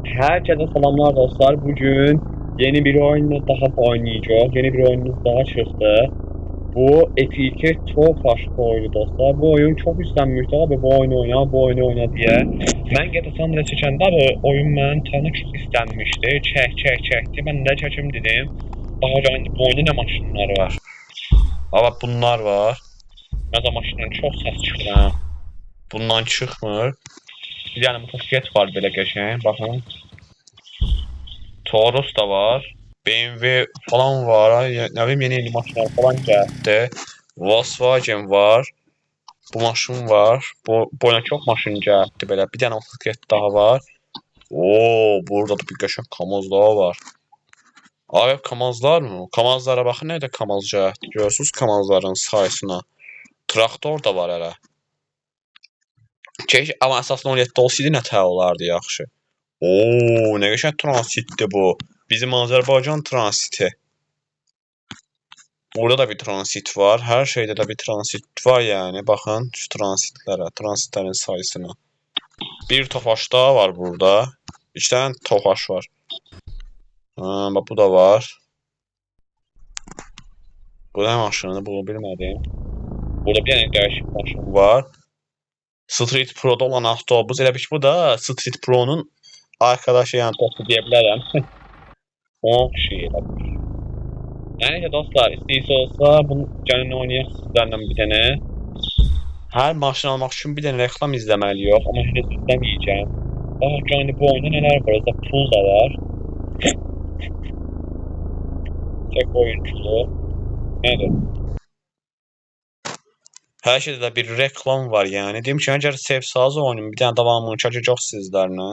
Herkese selamlar dostlar. Bugün yeni bir oyunla daha oynayacağız. Yeni bir oyunumuz daha çıktı. Bu etiket çok başka oyunu dostlar. Bu oyun çok istenmişti abi, bu oyunu oyna diye. Ben GTA San Andreas çəkəndə abi oyun mənim tanı çox istənmişdi. Çəkdi. Ben də çəkim dedim. Baxacağım bu oyunda ne maşınlar var. Ama bunlar var. Məndə maşından çox səs çıxır ha. Bundan çıxmır. Bir dənə motosiklet var belə qəşəng. Baxın. Taurus da var. BMW falan var. Ne bileyim yeni maşınlar falan gəldi. Volkswagen var. Bu maşın var. Bu oyuna çox maşın gəldi belə. Bir dənə motosiklet daha var. Oo, burada da bir qəşəng Kamaz daha var. Abi Kamazlar mı? Kamazlara baxın nə də Kamaz gəldi. Görürsüz Kamazların sayısına. Traktor da var hələ. Amma əsasında 17 olsaydı nə tə olardı yaxşı. Oo, nə qəşəng transitdir bu. Bizim Azərbaycan transiti. Burada da bir transit var. Her şeyde de bir transit var yani. Bakın şu transitlere, transitlerin sayısına. Bir Tofaş daha var burada. İki tane Tofaş var. Ha, bak bu da var. Bu ne maşını? Bunu bilmedim. Burada bir tane değişik maşın var. Street Pro'da olan avtobus. Elə bir ki bu da Street Pro'nun arkadaşı yani topu diyebilirim. O şey elə bir. Neyse dostlar, istəyirsə olsa bunu gəlin oynayaq sizlərlə bir dənə. Hər maşın almaq üçün bir dənə reklam izləməliyik, amma henüz izləməyəcəm. Bax yəni bu oyunda nələr var? Orada pul da var. Tek oyunculu. Nədir? Hər şeydə də bir reklam var yəni. Deyim ki, əgər sevsəniz oyunun bir dənə davamını çəkəcək sizlərlə.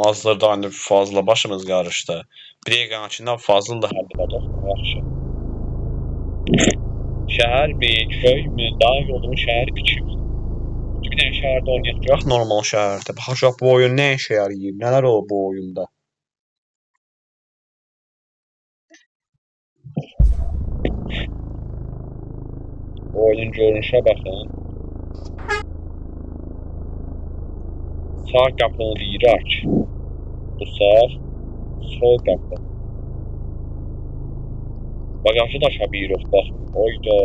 Hazırda hani fazla başımız qarışdı. Bir dəqiqənin içində fazla da həll edəcək. Yaxşı. Şəhər mi, köy mü, dağ yolu mu, şəhər küçük mü? Bir dənə şəhərdə oynayacaq, normal şəhərdə. Baxacaq bu oyun nə işə yarayıb, nələr olub bu oyunda. Oyunun görünüşə baxın. Sağ qapını deyirək. Bu sağ, sol qapı. Bagajı da açabiliyoruz bak. Oyda.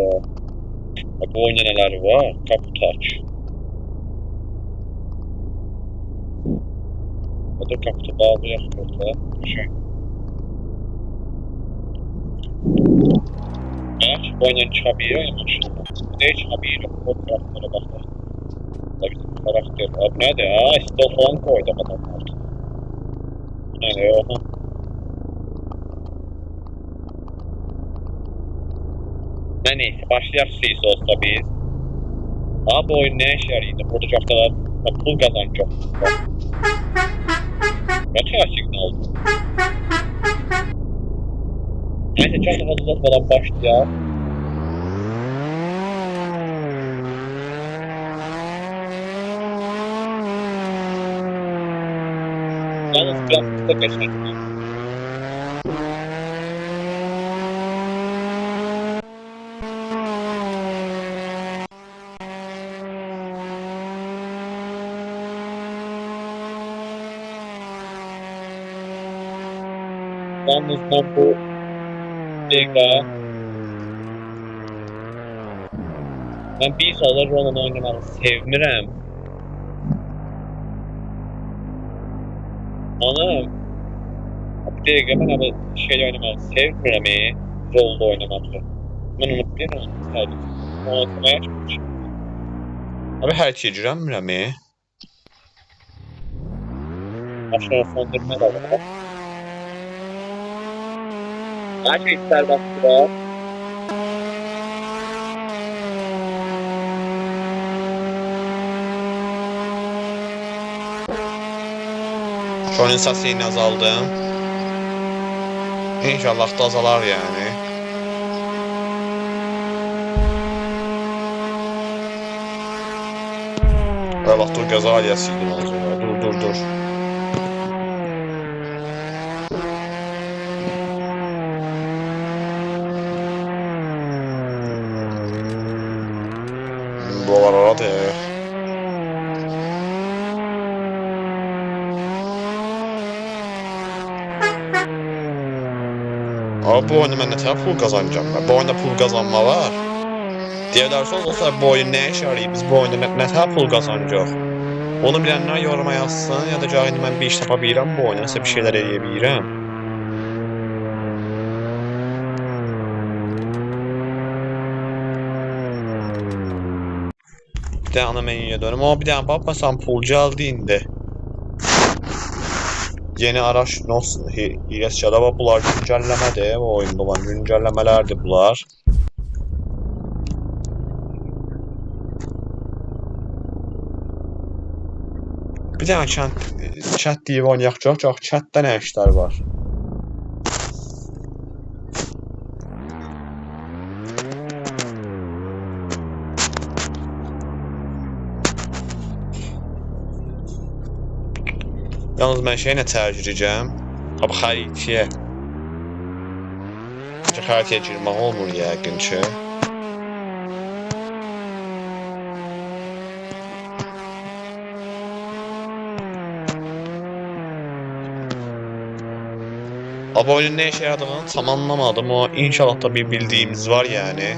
Bak bu oyunda neler var? Kaput aç. O da kaputu bağlayaq burada. Şey. Aç bu oyundan çıxabiliyor ya maşında. Ne çıxabiliyor? O karaktere baxaq. Da bizim karakter. Abi nədir? Aa, stol falan koydu adamlar. Nədir? Oha. Neyse başlayaq siz olsa biz. Abi bu oyun ne işe yaraydı? Burada çok kadar pul kazanacak. Ne kadar signal oldu? Neyse çok da fazla uzatmadan başlayaq. Yalnız grafik de geçen. Yalnız ben bu dakika ben bir solar Roman oynamayı sevmirəm. Ana bir dakika ben abi şeyle oynamayı sevmirəm rolda oynamayı. Ben unutmayacağım. Hadi. Oynamaya çalışmışım. Abi her şeyi girəmirəm. Aşağı söndürme de var. Her şey serbest var. Şunun səsini azaldım. İnşallah da azalar yani. Ve bak dur gaza aliyasıydım az önce. Dur. Buralar aradır. Abi bu oyunda mən nətər pul qazanacağım? Bu oyunda pul qazanma var. Deyirlərsə olsa bu oyun nə işə yarayır? Biz bu oyunda nətər pul qazanacaq? Onu bilənlər yoruma yazsın ya da gah indi mən bir iş tapa bilirəm bu oyunda, nəsə bir şeylər eləyə bilirəm. Bir dənə ana menüyə dönüm. Ama bir dənə baxmasan pul gəldi indi. Yeni araç nasıl hiləsiyada bax bunlar güncəlləmədir. Bu oyunda olan güncəlləmələrdir bunlar. Bir dənə chat deyib oynayaq çox chatdə nə işlər var? Yalnız mən şeylə tərcih edəcəm. Abi xəritəyə. Xəritəyə girmək olmur yəqin ki. Abi oyunun ne işe yaradığını tam anlamadım. O inşallah da bir bildiğimiz var yani.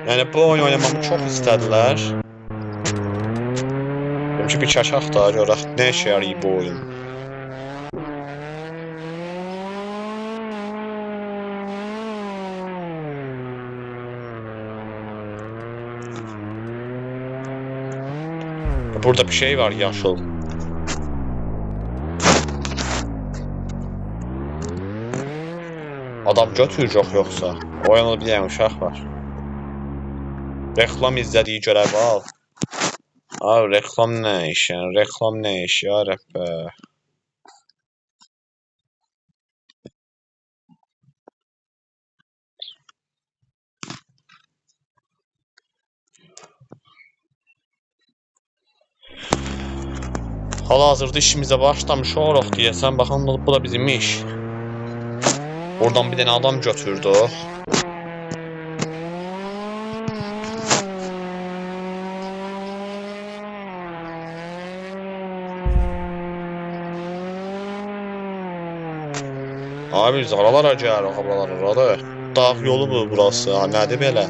Yani bu oyun oynamamı çok istediler. Demişim bir çaşaq da görək ne işe yarayır bu oyun. Burada bir şey var yaşıl. Adam götürəcək yoxsa? Oyunda bir dənə uşaq var. Reklam izlədiyi görəv al. Abi reklam nə iş yəni? Reklam nə iş ya Rəbbə? Hal-hazırda işimizə başlamış oluruq deyəsən. Baxın bu da bizim iş. Oradan bir dənə adam götürdü. Abi biz aralara gəlirik, aralara. Dağ yolu bu burası. Ha, nədir belə?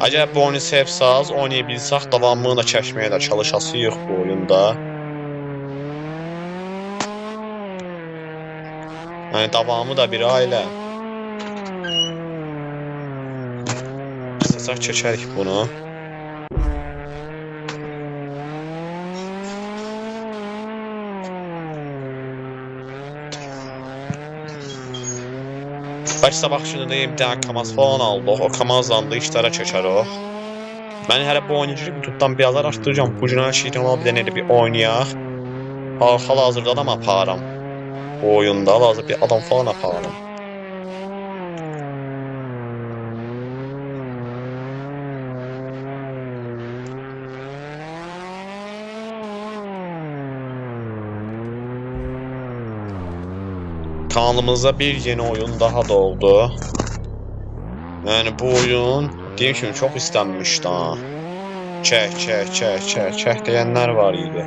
Əgər bu oyunu sevsəz, oynayabilsək davamını da çəkməyə də çalışasıyıq bu oyunda. Yəni davamı da bir ailə. İstəsək çəkərik bunu. Bəlkə sabah şimdi deyim bir dənə kamaz falan aldıq. O kamazdan da işlərə çəkərik. Mən hələ bu oyunu girib YouTube'dan biraz araşdıracağım. Bu günə şeydən bir dənə bir oynayaq. Hal-hazırda adam aparam. Bu oyunda hal-hazırda bir adam falan aparam. Kanalımızda bir yeni oyun daha doğdu. Yani bu oyun diyeyim şimdi çok istenmişti ha. Çək deyənlər var idi.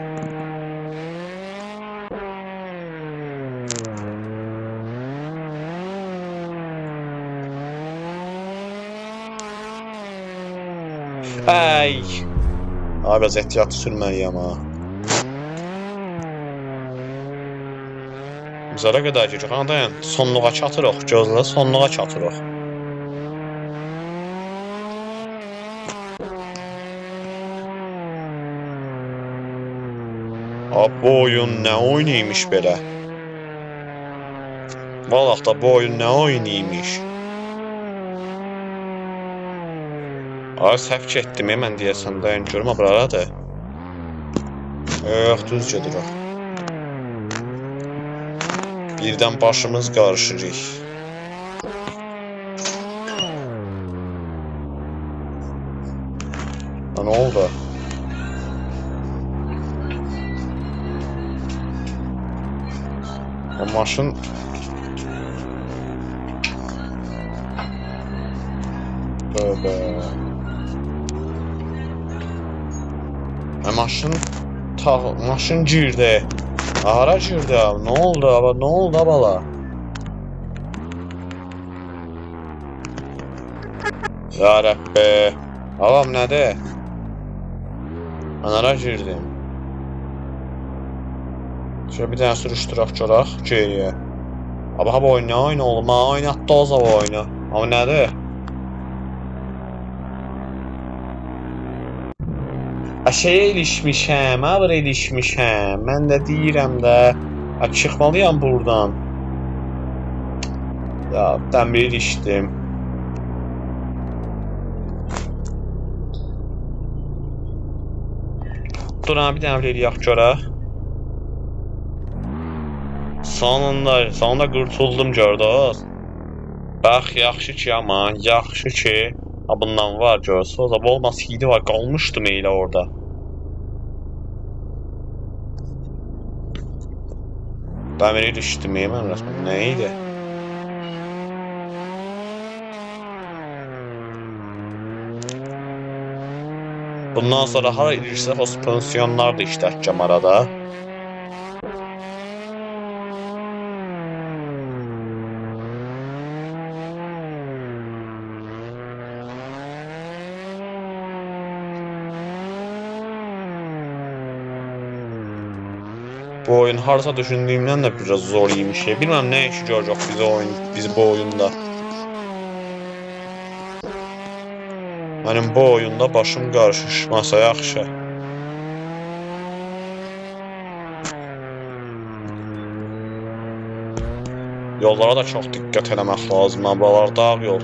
Ay. Abi biraz ehtiyatlı sürməliyəm ha. Zara qədər gecək. Dayan, sonluğa çatırıq. Gözlə, sonluğa çatırıq. Abi bu oyun nə oynaymış belə? Vallahi da bu oyun nə oynaymış? Ay səhv getdim mən deyəsən dayan görüm buralarda. Yox düz gedirək. Birdən başımız qarışırıq. Ha, ne oldu? O maşın... Tövbe. Maşın girdi. Hara girdi abi? Ne oldu abi? Ne oldu abala? Ya Rabbi. Avam nədir? Mən hara girdim? Şöyle bir tane sürüştürək görək geriyə. Abi ha bu oyun ne oyunu oğlum? Ha oynatdı o zaman oyunu. Ama nədir? Şeye ilişmişəm, abır ilişmişəm. Mən də deyirəm də, çıxmalıyam buradan. Ya, dəmir ilişdim. Dur bir dənə eləyək görək. Sonunda qurtuldum gördünüz. Bax, yaxşı ki ama, yaxşı ki. Ha bundan var görsə, o zaman olmasaydı var, qalmışdım elə orada. Dəmir ilişdim mən rəsmən, nə idi? Bundan sonra hara ilirsə suspansiyonlar da işlətəcəm arada. Bu oyun harsa düşündüğümden de biraz zor iyiymiş. Bilmem ne işi görecek biz bu oyunda. Benim bu oyunda başım qarışışmasa yaxşı. Yollara da çok dikkat eləmək lazım. Buralar dağ yol.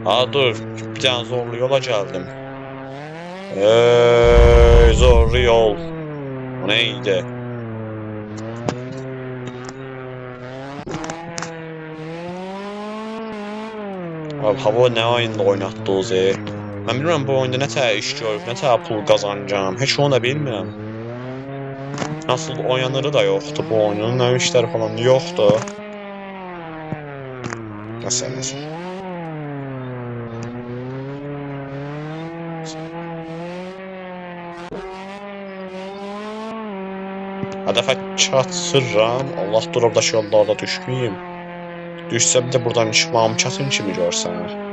Ha dur, bir tane zorlu yola geldim. Zorlu yol. O neydi? Abi hava ne oyunda oynatdınız Ben bilmirəm bu oyunda nə təhər iş görüb, nə təhər pul qazanacağım. Heç onu da bilmirəm. Nasıl oynanırı da yoxdur bu oyunun, nə işləri falan yoxdur. Məsələsi. Hədəfə çatsıram. Allah dur oradakı yollarda düşməyim. Düşsə bir də buradan çıxmağım çətin kimi görsən.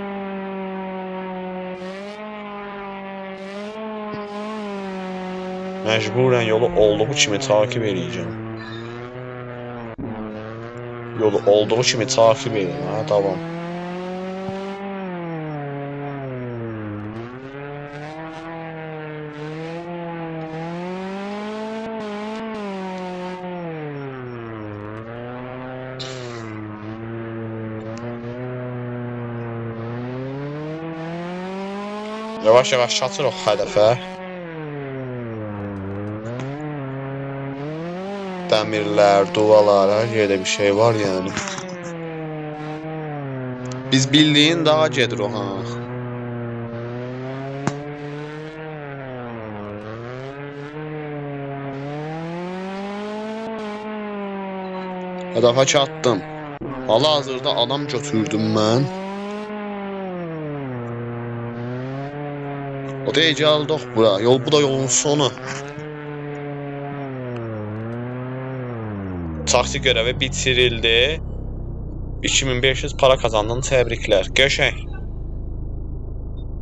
Məcburən yolu olduğu kimi takip edəcəm. Yolu olduğu kimi takip edin, ha, tamam. Yavaş-yavaş çatırıq hədəfə. Dəmirlər, duvalar, hər yerdə bir şey var yəni. Biz bildiyin daha gedirik ha. Hədəfə çatdım. Hal-hazırda adam götürdüm mən. O da gəldik bura. Bu da yolun sonu. Taksi görevi bitirildi. 2500 para kazandın, təbriklər. Qəşəng.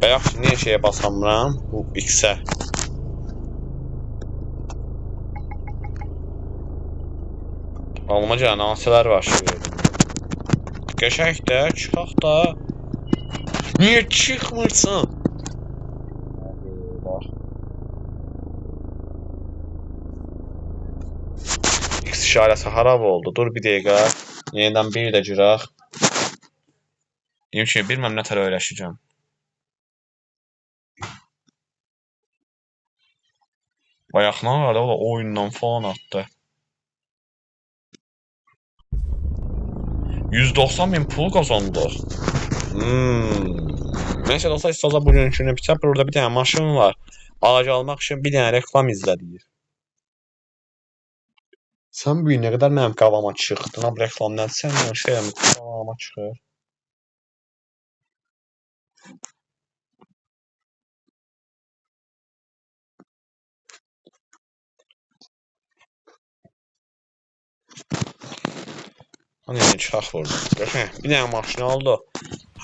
Və yaxşı, niyə şeyə basamıram? Bu X-ə. Alma gələn nasələr var şimdi. Qəşəng də, çıxaq da. Niyə çıxmırsan? İşarəsi harab oldu. Dur bir dəqiqə. Yenidən bir də girək. Deyim ki, bilməm nə tər öyrəşəcəm. Bayaqdan var da o da oyundan falan atdı. 190.000 pul qazandıq. Neyse dostlar, istaza bugünkünü bitər. Burada bir tane maşın var. Ağac almaq üçün bir dənə reklam izlədik. Sən bu gün nə qədər mənim qavama çıxdın, bu reklam nədir sənin şeyim qavama çıxır. Hani çax vurdu. Bir dənə maşın aldı.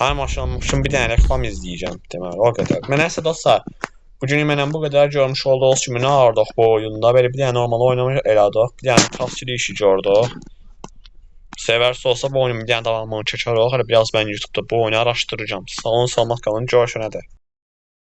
Hər maşın almaq üçün bir dənə reklam izləyəcəm deməli, o qədər. Mən nəsə dostlar, bu gün mənə bu qədər görmüş olduğunuz kimi nə ardıq bu oyunda. Belə bir dənə normal oynamaq elədik. Bir dənə tavsiyə işi gördük. Seversə olsa bu oyunun bir dənə davamını çəkərək. Hələ biraz mən YouTube'da bu oyunu araşdıracağım. Sağ olun, salamat qalın. Görüşənədək.